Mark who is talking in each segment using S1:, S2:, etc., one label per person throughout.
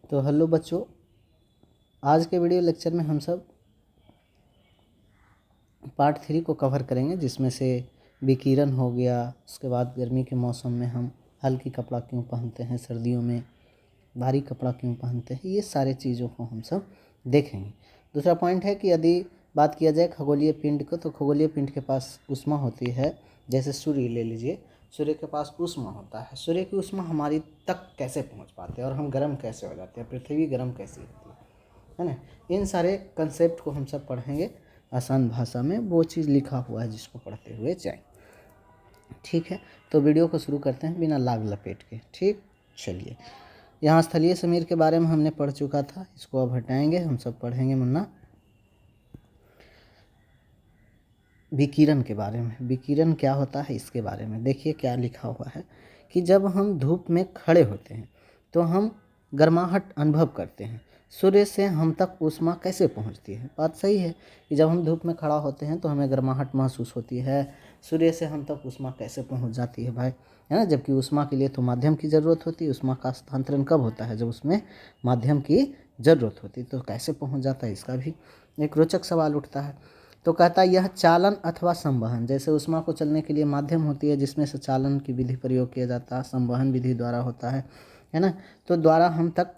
S1: तो हेलो बच्चों, आज के वीडियो लेक्चर में हम सब पार्ट 3 को कवर करेंगे, जिसमें से विकिरण हो गया। उसके बाद गर्मी के मौसम में हम हल्की कपड़ा क्यों पहनते हैं, सर्दियों में भारी कपड़ा क्यों पहनते हैं, ये सारे चीज़ों को हम सब देखेंगे। दूसरा पॉइंट है कि यदि बात किया जाए खगोलीय पिंड को, तो खगोलीय पिंड के पास ऊष्मा होती है। जैसे सूर्य ले लीजिए, सूर्य के पास ऊष्मा होता है। सूर्य की ऊष्मा हमारी तक कैसे पहुंच पाते हैं और हम गर्म कैसे हो जाते हैं, पृथ्वी गर्म कैसी होती है ना। इन सारे कंसेप्ट को हम सब पढ़ेंगे आसान भाषा में, वो चीज़ लिखा हुआ है जिसको पढ़ते हुए जाए। ठीक है, तो वीडियो को शुरू करते हैं बिना लाग लपेट के। ठीक, चलिए। यहाँ स्थलीय समीर के बारे में हमने पढ़ चुका था, इसको अब हटाएंगे। हम सब पढ़ेंगे मुन्ना विकिरण के बारे में। विकिरण क्या होता है इसके बारे में देखिए क्या लिखा हुआ है कि जब हम धूप में खड़े होते हैं तो हम गर्माहट अनुभव करते हैं। सूर्य से हम तक ऊष्मा कैसे पहुंचती है? बात सही है कि जब हम धूप में खड़ा होते हैं तो हमें गर्माहट महसूस होती है। सूर्य से हम तक ऊष्मा कैसे पहुंच जाती है भाई, है ना। जबकि ऊष्मा के लिए तो माध्यम की ज़रूरत होती है। ऊष्मा का स्थानांतरण कब होता है? जब उसमें माध्यम की ज़रूरत होती है। तो कैसे पहुँच जाता है, इसका भी एक रोचक सवाल उठता है। तो कहता है यह चालन अथवा संवहन, जैसे ऊष्मा को चलने के लिए माध्यम होती है जिसमें से चालन की विधि प्रयोग किया जाता है, संवहन विधि द्वारा होता है ना। तो द्वारा हम तक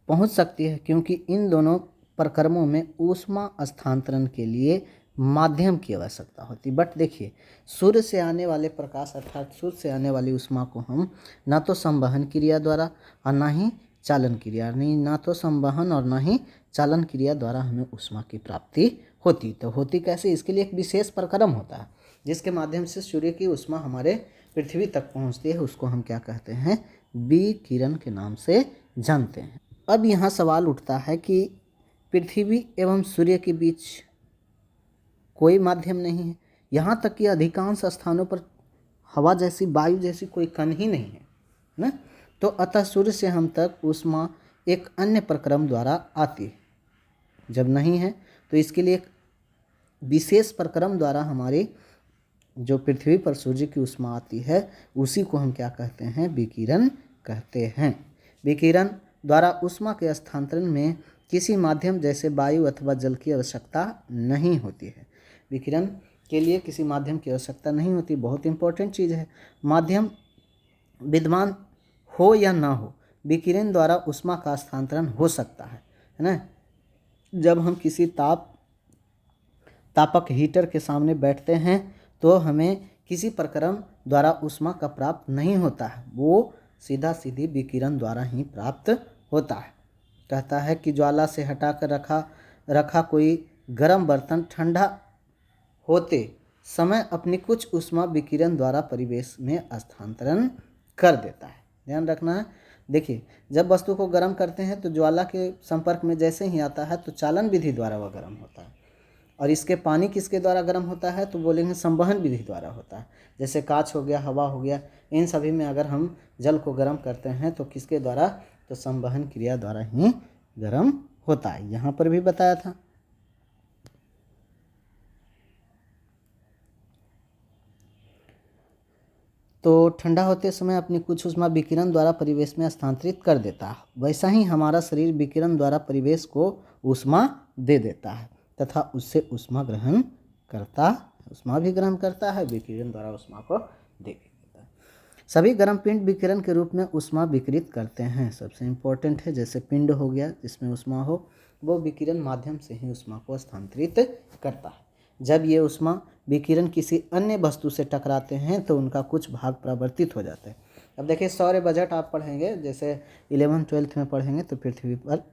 S1: पहुंच सकती है, क्योंकि इन दोनों प्रक्रमों में ऊष्मा स्थानांतरण के लिए माध्यम की आवश्यकता होती। बट देखिए, सूर्य से आने वाले प्रकाश अर्थात सूर्य से आने वाली ऊष्मा को हम ना तो संवहन क्रिया द्वारा और ना ही चालन क्रिया, नहीं ना तो संवहन और ना ही चालन क्रिया द्वारा हमें ऊष्मा की प्राप्ति होती। तो होती कैसे? इसके लिए एक विशेष प्रक्रम होता है जिसके माध्यम से सूर्य की ऊष्मा हमारे पृथ्वी तक पहुंचती है। उसको हम क्या कहते हैं? विकिरण के नाम से जानते हैं। अब यहाँ सवाल उठता है कि पृथ्वी एवं सूर्य के बीच कोई माध्यम नहीं है। यहाँ तक कि अधिकांश स्थानों पर हवा जैसी, वायु जैसी कोई कण ही नहीं है ना। तो अतः सूर्य से हम तक ऊष्मा एक अन्य प्रक्रम द्वारा आती है। जब नहीं है तो इसके लिए एक विशेष प्रक्रम द्वारा हमारी जो पृथ्वी पर सूर्य की ऊष्मा आती है, उसी को हम क्या कहते हैं? विकिरण कहते हैं। विकिरण द्वारा ऊष्मा के स्थानांतरण में किसी माध्यम जैसे वायु अथवा जल की आवश्यकता नहीं होती है। विकिरण के लिए किसी माध्यम की आवश्यकता नहीं होती। बहुत इंपॉर्टेंट चीज़ है। माध्यम विद्यमान हो या ना हो, विकिरण द्वारा ऊष्मा का स्थानांतरण हो सकता है ना। जब हम किसी तापक हीटर के सामने बैठते हैं तो हमें किसी प्रक्रम द्वारा ऊष्मा का प्राप्त नहीं होता है, वो सीधा सीधी विकिरण द्वारा ही प्राप्त होता है। कहता है कि ज्वाला से हटाकर रखा कोई गर्म बर्तन ठंडा होते समय अपनी कुछ ऊष्मा विकिरण द्वारा परिवेश में स्थानांतरण कर देता है। ध्यान रखना है। देखिए, जब वस्तु को गर्म करते हैं तो ज्वाला के संपर्क में जैसे ही आता है तो चालन विधि द्वारा वह गर्म होता है। और इसके पानी किसके द्वारा गर्म होता है? तो बोलेंगे संवहन विधि द्वारा होता है। जैसे कांच हो गया, हवा हो गया, इन सभी में अगर हम जल को गर्म करते हैं तो किसके द्वारा? तो संवहन क्रिया द्वारा ही गर्म होता है। यहाँ पर भी बताया था। तो ठंडा होते समय अपनी कुछ ऊष्मा विकिरण द्वारा परिवेश में स्थानांतरित कर देता है। वैसा ही हमारा शरीर विकिरण द्वारा परिवेश को ऊष्मा दे देता है तथा उससे ऊष्मा ग्रहण करता है। ऊष्मा भी ग्रहण करता है, विकिरण द्वारा ऊष्मा को दे देता है। सभी गर्म पिंड विकिरण के रूप में ऊष्मा विकिरित करते हैं। सबसे इम्पोर्टेंट है, जैसे पिंड हो गया जिसमें ऊष्मा हो, वो विकिरण माध्यम से ही ऊष्मा को स्थानांतरित करता है। जब ये ऊष्मा विकिरण किसी अन्य वस्तु से टकराते हैं तो उनका कुछ भाग परावर्तित हो जाता है। अब देखिए, सौर बजट आप पढ़ेंगे, जैसे 11th-12th में पढ़ेंगे तो पृथ्वी पर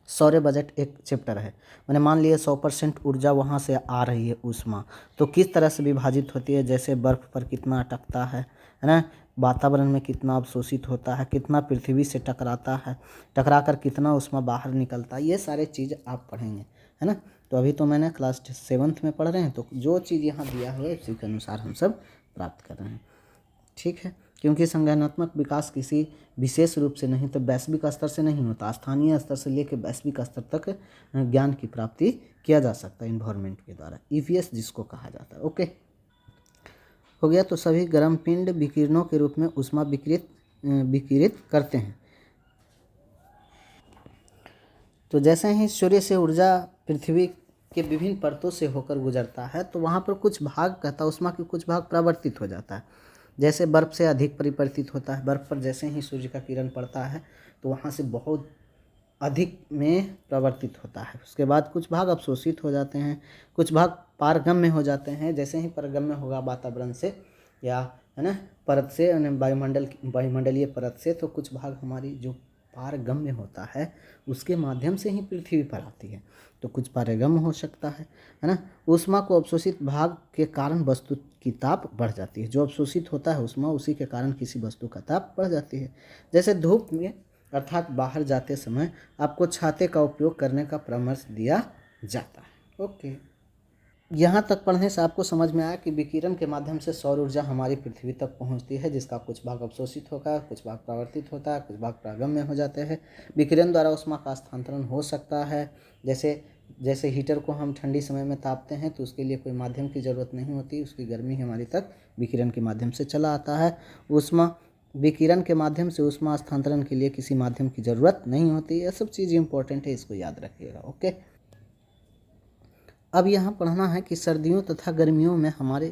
S1: सौर बजट एक चैप्टर है। मैंने मान लिया 100% ऊर्जा वहाँ से आ रही है ऊष्मा, तो किस तरह से विभाजित होती है? जैसे बर्फ़ पर कितना अटकता है ना, वातावरण में कितना अवशोषित होता है, कितना पृथ्वी से टकराता है, टकरा कर कितना ऊष्मा बाहर निकलता है, ये सारे चीज़ आप पढ़ेंगे, है ना। तो अभी तो मैंने क्लास 7th में पढ़ रहे हैं, तो जो चीज़ यहाँ दिया हुआ है उसी के अनुसार हम सब प्राप्त कर रहे हैं। ठीक है, क्योंकि संज्ञानात्मक विकास किसी विशेष रूप से नहीं तो वैश्विक स्तर से नहीं होता, स्थानीय स्तर से लेकर वैश्विक स्तर तक ज्ञान की प्राप्ति किया जा सकता है इन्वायरमेंट के द्वारा, ईवीएस जिसको कहा जाता है। ओके, हो गया। तो सभी गर्म पिंड विकिरणों के रूप में ऊष्मा विकिरित करते हैं। तो जैसे ही सूर्य से ऊर्जा पृथ्वी के विभिन्न परतों से होकर गुजरता है तो वहाँ पर कुछ भाग कहता ऊष्मा के कुछ भाग परावर्तित हो जाता है। जैसे बर्फ़ से अधिक परिवर्तित होता है, बर्फ़ पर जैसे ही सूर्य का किरण पड़ता है तो वहाँ से बहुत अधिक में प्रवर्तित होता है। उसके बाद कुछ भाग अवशोषित हो जाते हैं, कुछ भाग पारगम्य हो जाते हैं। जैसे ही पारगम्य होगा वातावरण से या है ना परत से वायुमंडलीय परत से, तो कुछ भाग हमारी जो पारगम्य होता है उसके माध्यम से ही पृथ्वी पर आती है, तो कुछ पारगम्य हो सकता है ना। ऊष्मा को अवशोषित भाग के कारण वस्तु की ताप बढ़ जाती है। जो अवशोषित होता है ऊष्मा, उसी के कारण किसी वस्तु का ताप बढ़ जाती है। जैसे धूप में अर्थात बाहर जाते समय आपको छाते का उपयोग करने का परामर्श दिया जाता है। ओके, यहाँ तक पढ़ने से आपको समझ में आया कि विकिरण के माध्यम से सौर ऊर्जा हमारी पृथ्वी तक पहुँचती है, जिसका कुछ भाग अवशोषित होगा, कुछ भाग परावर्तित होता है, कुछ भाग प्रागम्य हो जाते हैं। विकिरण द्वारा ऊष्मा का स्थानांतरण हो सकता है। जैसे हीटर को हम ठंडी समय में तापते हैं तो उसके लिए कोई माध्यम की ज़रूरत नहीं होती, उसकी गर्मी हमारी तक विकिरण के माध्यम से चला आता है। विकिरण के माध्यम से ऊष्मा स्थानांतरण के लिए किसी माध्यम की ज़रूरत नहीं होती। यह सब चीज़ इंपॉर्टेंट है, इसको याद रखिएगा। ओके, अब यहाँ पढ़ना है कि सर्दियों तथा गर्मियों में हमारे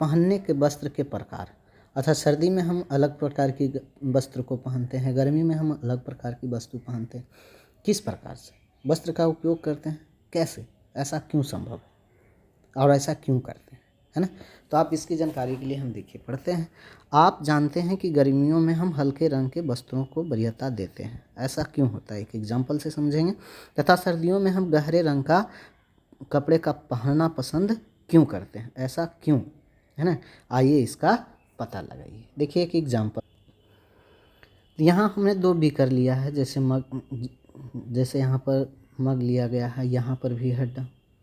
S1: पहनने के वस्त्र के प्रकार, अर्थात सर्दी में हम अलग प्रकार की वस्त्र को पहनते हैं, गर्मी में हम अलग प्रकार की वस्तु पहनते हैं। किस प्रकार से वस्त्र का उपयोग करते हैं, कैसे, ऐसा क्यों संभव है और ऐसा क्यों करते हैं, है ना। तो आप इसकी जानकारी के लिए हम देखिए पढ़ते हैं। आप जानते हैं कि गर्मियों में हम हल्के रंग के वस्त्रों को वरीयता देते हैं, ऐसा क्यों होता है, एक एग्जाम्पल से समझेंगे। तथा सर्दियों में हम गहरे रंग का कपड़े का पहनना पसंद क्यों करते हैं, ऐसा क्यों, है ना। आइए इसका पता लगाइए। देखिए एक एग्जाम्पल, यहाँ हमने 2 बीकर लिया है, जैसे यहाँ पर मग लिया गया है, यहाँ पर भी है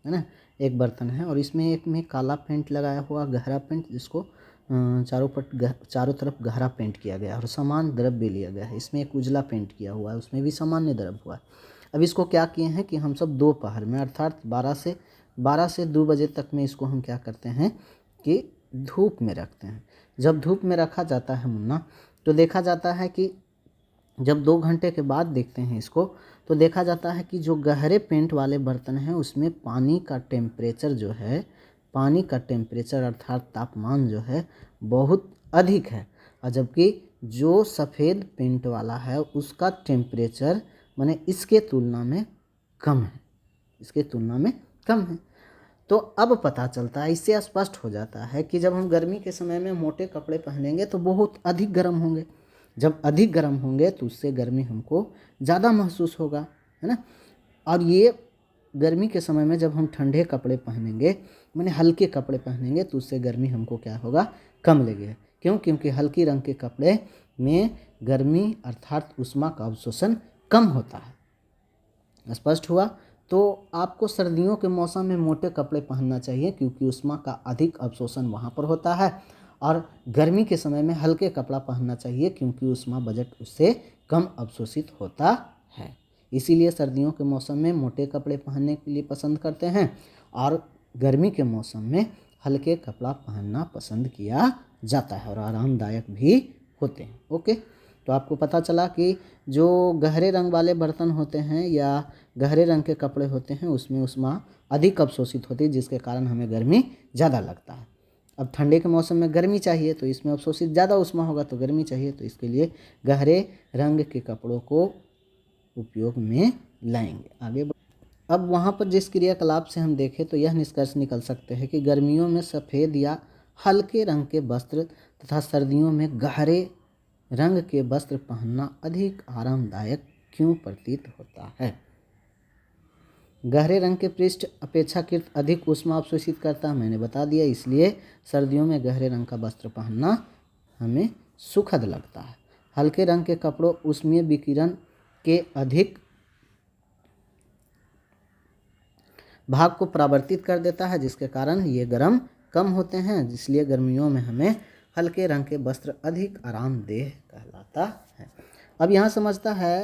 S1: ना, एक बर्तन है और इसमें एक में काला पेंट लगाया हुआ, गहरा पेंट, जिसको चारों तरफ गहरा पेंट किया गया और समान द्रव्य लिया गया है। इसमें एक उजला पेंट किया हुआ है, उसमें भी सामान्य द्रव्य हुआ है। अब इसको क्या किए हैं कि हम सब दोपहर में अर्थात 12 से 2 बजे तक में इसको हम क्या करते हैं कि धूप में रखते हैं। जब धूप में रखा जाता है मुन्ना, तो देखा जाता है कि जब 2 घंटे के बाद देखते हैं इसको, तो देखा जाता है कि जो गहरे पेंट वाले बर्तन हैं उसमें पानी का टेम्परेचर अर्थात तापमान जो है बहुत अधिक है, और जबकि जो सफ़ेद पेंट वाला है उसका टेम्परेचर माने इसके तुलना में कम है। तो अब पता चलता है, इससे स्पष्ट हो जाता है कि जब हम गर्मी के समय में मोटे कपड़े पहनेंगे तो बहुत अधिक गर्म होंगे। जब अधिक गर्म होंगे तो उससे गर्मी हमको ज़्यादा महसूस होगा, है ना। और ये गर्मी के समय में जब हम ठंडे कपड़े पहनेंगे, माने हल्के कपड़े पहनेंगे, तो उससे गर्मी हमको क्या होगा, कम लगेगा। क्यों? क्योंकि हल्की रंग के कपड़े में गर्मी अर्थात ऊष्मा का अवशोषण कम होता है। स्पष्ट हुआ। तो आपको सर्दियों के मौसम में मोटे कपड़े पहनना चाहिए क्योंकि ऊष्मा का अधिक अवशोषण वहाँ पर होता है, और गर्मी के समय में हल्के कपड़ा पहनना चाहिए क्योंकि ऊष्मा बजट उससे कम अवशोषित होता है। इसीलिए सर्दियों के मौसम में मोटे कपड़े पहनने के लिए पसंद करते हैं और गर्मी के मौसम में हल्के कपड़ा पहनना पसंद किया जाता है और आरामदायक भी होते हैं। ओके, तो आपको पता चला कि जो गहरे रंग वाले बर्तन होते हैं या गहरे रंग के कपड़े होते हैं उसमें ऊष्मा अधिक अवशोषित होती है, जिसके कारण हमें गर्मी ज़्यादा लगता है। अब ठंडे के मौसम में गर्मी चाहिए तो इसमें अवशोषित ज़्यादा ऊष्मा होगा, तो गर्मी चाहिए, तो इसके लिए गहरे रंग के कपड़ों को उपयोग में लाएंगे। आगे अब वहाँ पर जिस क्रियाकलाप से हम देखें तो यह निष्कर्ष निकल सकते हैं कि गर्मियों में सफ़ेद या हल्के रंग के वस्त्र तथा सर्दियों में गहरे रंग के वस्त्र पहनना अधिक आरामदायक क्यों प्रतीत होता है। गहरे रंग के पृष्ठ अपेक्षाकृत अधिक ऊष्मा अवशोषित करता है, मैंने बता दिया, इसलिए सर्दियों में गहरे रंग का वस्त्र पहनना हमें सुखद लगता है। हल्के रंग के कपड़ों ऊष्मीय विकिरण के अधिक भाग को परावर्तित कर देता है, जिसके कारण ये गर्म कम होते हैं, इसलिए गर्मियों में हमें हल्के रंग के वस्त्र अधिक आरामदेह कहलाता है। अब यहाँ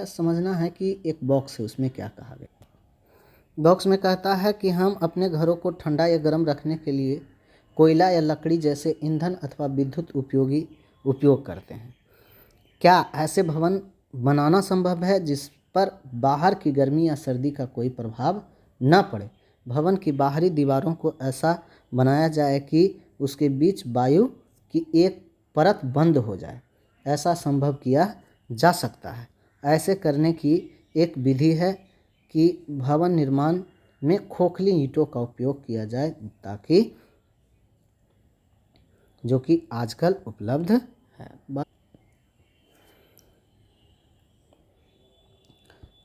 S1: समझना है कि एक बॉक्स है, उसमें क्या कहा गया। बॉक्स में कहता है कि हम अपने घरों को ठंडा या गर्म रखने के लिए कोयला या लकड़ी जैसे ईंधन अथवा विद्युत उपयोग करते हैं। क्या ऐसे भवन बनाना संभव है पर बाहर की गर्मी या सर्दी का कोई प्रभाव न पड़े। भवन की बाहरी दीवारों को ऐसा बनाया जाए कि उसके बीच वायु की एक परत बंद हो जाए। ऐसा संभव किया जा सकता है। ऐसे करने की एक विधि है कि भवन निर्माण में खोखली ईंटों का उपयोग किया जाए, ताकि जो कि आजकल उपलब्ध है।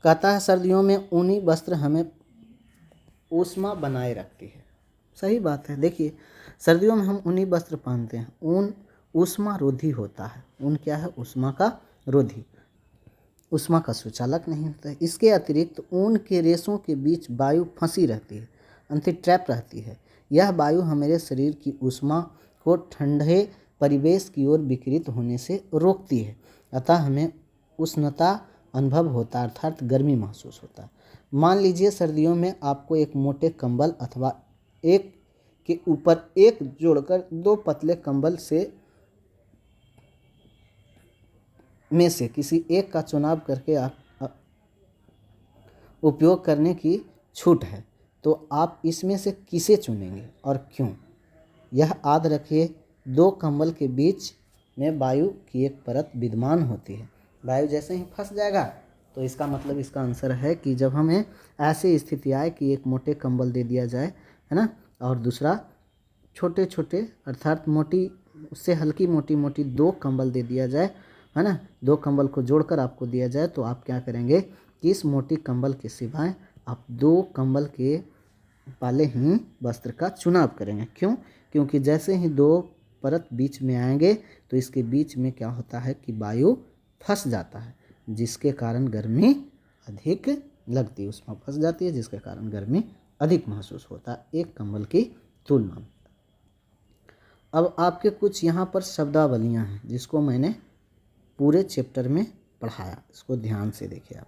S1: कहता है सर्दियों में ऊनी वस्त्र हमें ऊष्मा बनाए रखती है। सही बात है। देखिए, सर्दियों में हम ऊनी वस्त्र पहनते हैं। ऊन ऊष्मा रोधी होता है। ऊन क्या है? ऊष्मा का रोधी, ऊष्मा का सुचालक नहीं होता है। इसके अतिरिक्त ऊन के रेशों के बीच वायु फंसी रहती है, ट्रैप रहती है। यह वायु हमारे शरीर की ऊष्मा को ठंडे परिवेश की ओर विकृत होने से रोकती है। अतः हमें उष्णता अनुभव होता है, अर्थात गर्मी महसूस होता है। मान लीजिए सर्दियों में आपको एक मोटे कंबल अथवा एक के ऊपर एक जोड़कर दो पतले कंबल में से किसी एक का चुनाव करके आप उपयोग करने की छूट है, तो आप इसमें से किसे चुनेंगे और क्यों? यह याद रखिए, दो कंबल के बीच में वायु की एक परत विद्यमान होती है। वायु जैसे ही फंस जाएगा तो इसका मतलब, इसका आंसर है कि जब हमें ऐसी स्थिति आए कि एक मोटे कंबल दे दिया जाए, है ना, और दूसरा छोटे छोटे अर्थात मोटी, उससे हल्की मोटी मोटी दो कंबल दे दिया जाए, है ना, दो कंबल को जोड़कर आपको दिया जाए, तो आप क्या करेंगे कि इस मोटी कंबल के सिवाय आप दो कंबल के वाले ही वस्त्र का चुनाव करेंगे। क्यों? क्योंकि जैसे ही दो परत बीच में आएंगे तो इसके बीच में क्या होता है कि वायु फंस जाता है, जिसके कारण गर्मी अधिक लगती है। उसमें फंस जाती है, जिसके कारण गर्मी अधिक महसूस होता है एक कंबल की तुलना में। अब आपके कुछ यहाँ पर शब्दावलियाँ हैं जिसको मैंने पूरे चैप्टर में पढ़ाया, इसको ध्यान से देखिए आप।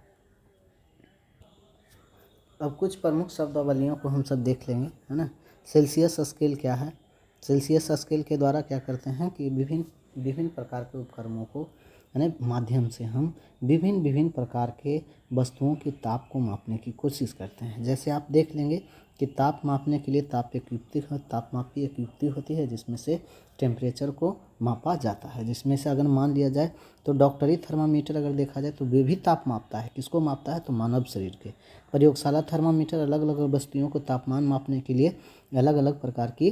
S1: अब कुछ प्रमुख शब्दावलियों को हम सब देख लेंगे, है ना। सेल्सियस स्केल क्या है? सेल्सियस स्केल के द्वारा क्या करते हैं कि विभिन्न प्रकार के उपकरणों को, यानी माध्यम से हम विभिन्न प्रकार के वस्तुओं की ताप को मापने की कोशिश करते हैं। जैसे आप देख लेंगे कि ताप मापने के लिए तापमापी एक युक्ति होती है, जिसमें से टेम्परेचर को मापा जाता है। जिसमें से अगर मान लिया जाए तो डॉक्टरी थर्मामीटर अगर देखा जाए तो वे भी ताप मापता है। किसको मापता है? तो मानव शरीर के। प्रयोगशाला थर्मामीटर अलग अलग वस्तुओं को तापमान मापने के लिए अलग अलग प्रकार की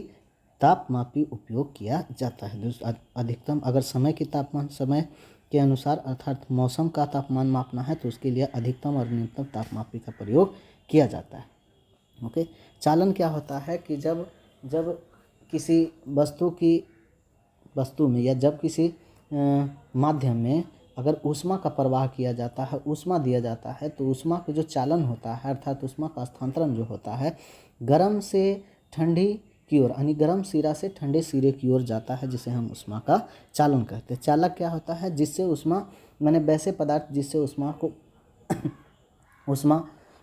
S1: तापमापी उपयोग किया जाता है। अधिकतम अगर समय के अनुसार अर्थात मौसम का तापमान मापना है तो उसके लिए अधिकतम और न्यूनतम तापमापी का प्रयोग किया जाता है। ओके। चालन क्या होता है कि जब किसी वस्तु में या जब किसी माध्यम में अगर ऊष्मा का प्रवाह किया जाता है, ऊष्मा दिया जाता है, तो ऊष्मा का जो चालन होता है अर्थात ऊष्मा का स्थानांतरण जो होता है गर्म से ठंडी की ओर, यानी गर्म सिरा से ठंडे सिरे की ओर जाता है, जिसे हम ऊष्मा का चालन कहते हैं। चालक क्या होता है? जिससे ऊष्मा, माने वैसे पदार्थ जिससे ऊष्मा को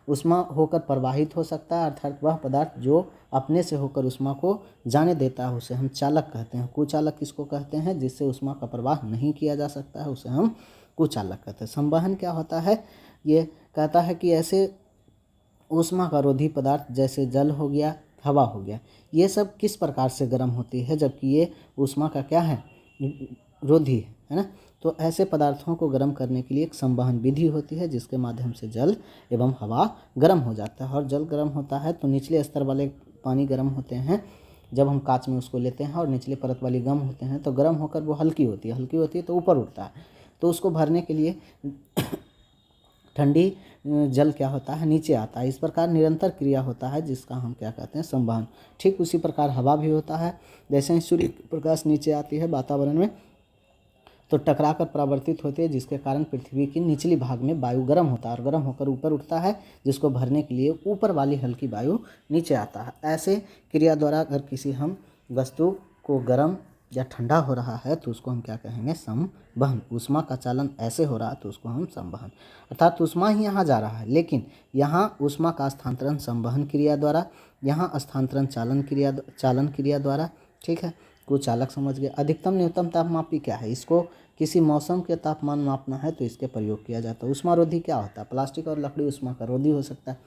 S1: ऊष्मा होकर प्रवाहित हो सकता है, अर्थात वह पदार्थ जो अपने से होकर ऊष्मा को जाने देता है उसे हम चालक कहते हैं। कुचालक किसको कहते हैं? जिससे ऊष्मा का प्रवाह नहीं किया जा सकता है, उसे हम कुचालक कहते हैं। संवहन क्या होता है? ये कहता है कि ऐसे ऊष्मा का रोधी पदार्थ जैसे जल हो गया, हवा हो गया, ये सब किस प्रकार से गर्म होती है, जबकि ये ऊष्मा का क्या है? रोधी है ना। तो ऐसे पदार्थों को गर्म करने के लिए एक संवहन विधि होती है, जिसके माध्यम से जल एवं हवा गर्म हो जाता है। और जल गर्म होता है तो निचले स्तर वाले पानी गर्म होते हैं जब हम कांच में उसको लेते हैं, और निचले परत वाली गर्म होते हैं तो गर्म होकर वो हल्की होती है तो ऊपर उठता है। तो उसको भरने के लिए ठंडी जल क्या होता है? नीचे आता है। इस प्रकार निरंतर क्रिया होता है, जिसका हम क्या कहते हैं? संवहन। ठीक उसी प्रकार हवा भी होता है। जैसे ही सूर्य प्रकाश नीचे आती है वातावरण में तो टकरा कर परावर्तित होती है, जिसके कारण पृथ्वी की निचली भाग में वायु गर्म होता है और गर्म होकर ऊपर उठता है, जिसको भरने के लिए ऊपर वाली हल्की वायु नीचे आता है। ऐसे क्रिया द्वारा अगर किसी हम वस्तु को गर्म या ठंडा हो रहा है तो उसको हम क्या कहेंगे? संवहन। ऊष्मा का चालन ऐसे हो रहा है तो उसको हम संवहन, अर्थात ऊष्मा ही यहाँ जा रहा है, लेकिन यहाँ ऊष्मा का स्थानांतरण संवहन क्रिया द्वारा, यहाँ स्थानांतरण चालन क्रिया द्वारा। ठीक है, कुचालक समझ गए। अधिकतम न्यूनतम तापमापी क्या है? इसको किसी मौसम के तापमान मापना है तो इसके प्रयोग किया जाता है। ऊष्मारोधी क्या होता है? प्लास्टिक और लकड़ी ऊष्मा का रोधी हो सकता है।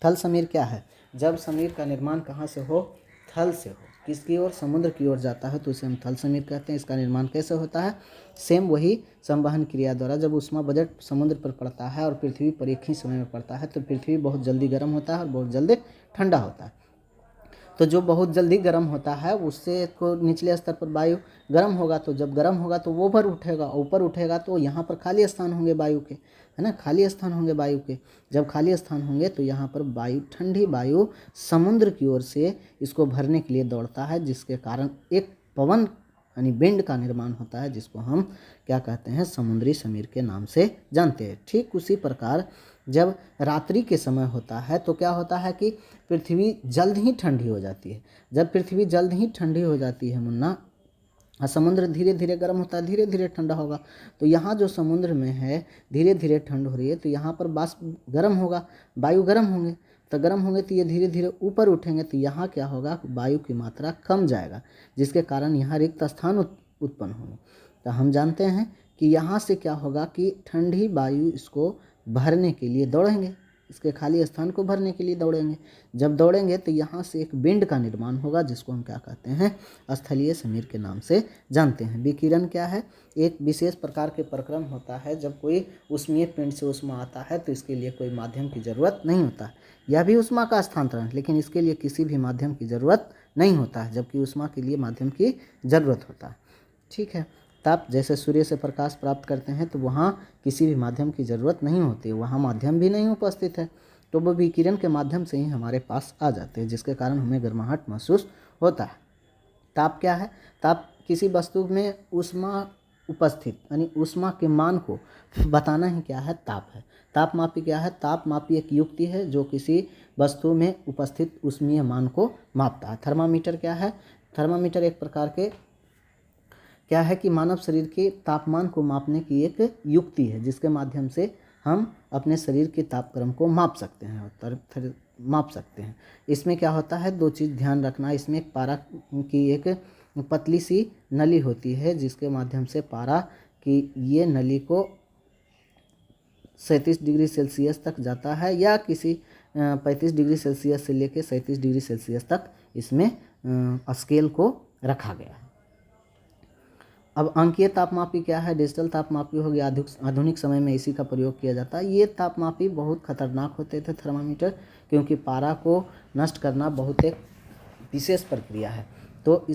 S1: थल समीर क्या है? जब समीर का निर्माण कहाँ से हो? थल से हो। किसकी ओर? समुद्र की ओर जाता है तो उसे हम थल समीर कहते हैं। इसका निर्माण कैसे होता है? सेम वही संवहन क्रिया द्वारा। जब ऊष्मा बजट समुद्र पर पड़ता है और पृथ्वी पर एक ही समय में पड़ता है तो पृथ्वी बहुत जल्दी गर्म होता है और बहुत जल्दी ठंडा होता है। तो जो बहुत जल्दी गर्म होता है उससे को निचले स्तर पर वायु गर्म होगा, तो जब गर्म होगा तो वो ऊपर उठेगा तो यहाँ पर खाली स्थान होंगे वायु के, है ना, खाली स्थान होंगे वायु के। जब खाली स्थान होंगे तो यहाँ पर वायु, ठंडी वायु समुद्र की ओर से इसको भरने के लिए दौड़ता है, जिसके कारण एक पवन यानी विंड का निर्माण होता है, जिसको हम क्या कहते हैं? समुद्री समीर के नाम से जानते हैं। ठीक उसी प्रकार जब रात्रि के समय होता है तो क्या होता है कि पृथ्वी जल्द ही ठंडी हो जाती है। जब पृथ्वी जल्द ही ठंडी हो जाती है मुन्ना, और समुद्र धीरे धीरे गर्म होता है, धीरे धीरे ठंडा होगा, तो यहाँ जो समुद्र में है धीरे धीरे ठंड हो रही है, तो यहाँ पर वाष्प गर्म होगा, वायु गर्म होंगे, तो गर्म होंगे तो ये धीरे धीरे ऊपर उठेंगे, तो यहाँ क्या होगा? वायु की मात्रा कम जाएगा, जिसके कारण यहाँ रिक्त स्थान उत्पन्न होंगे। तो हम जानते हैं कि यहाँ से क्या होगा कि ठंडी वायु इसको भरने के लिए दौड़ेंगे, इसके खाली स्थान को भरने के लिए दौड़ेंगे। जब दौड़ेंगे तो यहाँ से एक विंड का निर्माण होगा, जिसको हम क्या कहते हैं? स्थलीय समीर के नाम से जानते हैं। विकिरण क्या है? एक विशेष प्रकार के प्रक्रम होता है जब कोई ऊष्मीय पिंड से ऊष्मा आता है तो इसके लिए कोई माध्यम की जरूरत नहीं होता है। यह भी ऊष्मा का स्थानांतरण, लेकिन इसके लिए किसी भी माध्यम की जरूरत नहीं होता है, जबकि ऊष्मा के लिए माध्यम की जरूरत होता है। ठीक है। ताप, जैसे सूर्य से प्रकाश प्राप्त करते हैं तो वहाँ किसी भी माध्यम की जरूरत नहीं होती, वहाँ माध्यम भी नहीं उपस्थित है, तो वो विकिरण के माध्यम से ही हमारे पास आ जाते हैं, जिसके कारण हमें गर्माहट महसूस होता है। ताप क्या है? ताप किसी वस्तु में ऊष्मा उपस्थित यानी ऊष्मा के मान को बताना ही क्या है? ताप है। तापमापी क्या है? तापमापी एक युक्ति है जो किसी वस्तु में उपस्थित ऊष्मीय मान को मापता है। थर्मामीटर क्या है? थर्मामीटर एक प्रकार के क्या है कि मानव शरीर के तापमान को मापने की एक युक्ति है, जिसके माध्यम से हम अपने शरीर के तापक्रम को माप सकते हैं और माप सकते हैं। इसमें क्या होता है? दो चीज़ ध्यान रखना। इसमें एक पारा की एक पतली सी नली होती है, जिसके माध्यम से पारा की ये नली को 37 डिग्री सेल्सियस तक जाता है, या किसी 35 डिग्री सेल्सियस से लेकर 37 डिग्री सेल्सियस तक इसमें स्केल को रखा गया है। अब अंकीय तापमापी क्या है? डिजिटल तापमापी हो गया, आधुनिक समय में इसी का प्रयोग किया जाता है। ये तापमापी बहुत खतरनाक होते थे थर्मामीटर, क्योंकि पारा को नष्ट करना बहुत एक विशेष प्रक्रिया है। तो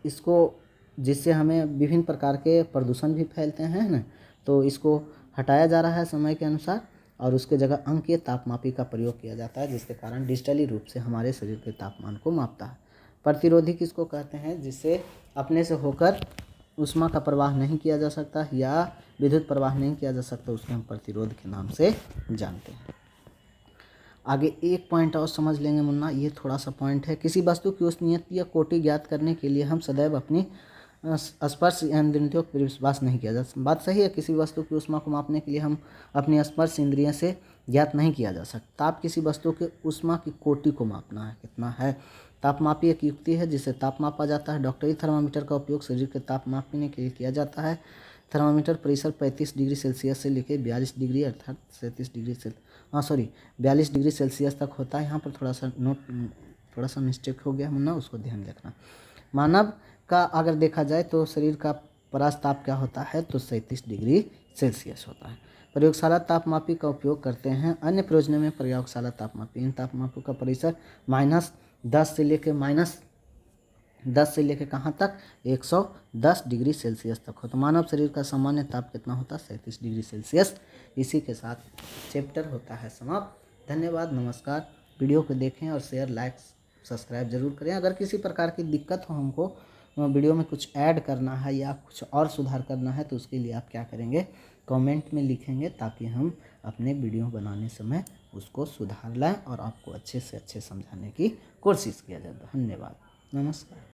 S1: इसको जिससे हमें विभिन्न प्रकार के प्रदूषण भी फैलते हैं ना, तो इसको हटाया जा रहा है समय के अनुसार, और उसके जगह अंकीय तापमापी का प्रयोग किया जाता है, जिसके कारण डिजिटली रूप से हमारे शरीर के तापमान को मापता है। प्रतिरोधी किसको कहते हैं? जिससे अपने से होकर ऊष्मा का प्रवाह नहीं किया जा सकता या विद्युत प्रवाह नहीं किया जा सकता, उसको हम प्रतिरोध के नाम से जानते हैं। आगे एक पॉइंट और समझ लेंगे मुन्ना, ये थोड़ा सा पॉइंट है। किसी वस्तु की उष्णीयता या कोटि ज्ञात करने के लिए हम सदैव अपनी स्पर्श इंद्रियों पर विश्वास नहीं किया जा सकता। बात सही है, किसी वस्तु की ऊष्मा को मापने के लिए हम अपनी स्पर्श इंद्रियों से ज्ञात नहीं किया जा सकता। ताप किसी वस्तु के ऊष्मा की कोटि को मापना है, कितना है। तापमापी एक युक्ति है जिससे ताप मापा जाता है। डॉक्टरी थर्मामीटर का उपयोग शरीर के ताप मापने के लिए किया जाता है। थर्मामीटर प्रेशर 35 डिग्री सेल्सियस से लेकर 42 डिग्री अर्थात 37 डिग्री 42 डिग्री सेल्सियस तक होता है। यहाँ पर थोड़ा सा मिस्टेक हो गया मुन्ना, उसको ध्यान रखना। मानव का अगर देखा जाए तो शरीर का परास्ताप क्या होता है? तो 37 डिग्री सेल्सियस होता है। प्रयोगशाला तापमापी का उपयोग करते हैं अन्य प्रयोजनों में। प्रयोगशाला तापमापी, इन तापमापों का परिसर -10 से लेके कहाँ तक? 110 डिग्री सेल्सियस तक हो। तो मानव शरीर का सामान्य ताप कितना होता है? 37 डिग्री सेल्सियस। इसी के साथ चैप्टर होता है समाप्त। धन्यवाद, नमस्कार। वीडियो को देखें और शेयर, लाइक, सब्सक्राइब जरूर करें। अगर किसी प्रकार की दिक्कत हो, हमको वीडियो में कुछ ऐड करना है या कुछ और सुधार करना है, तो उसके लिए आप क्या करेंगे? कमेंट में लिखेंगे, ताकि हम अपने वीडियो बनाने समय उसको सुधार लाएं और आपको अच्छे से अच्छे समझाने की कोशिश किया जाए। धन्यवाद, नमस्कार।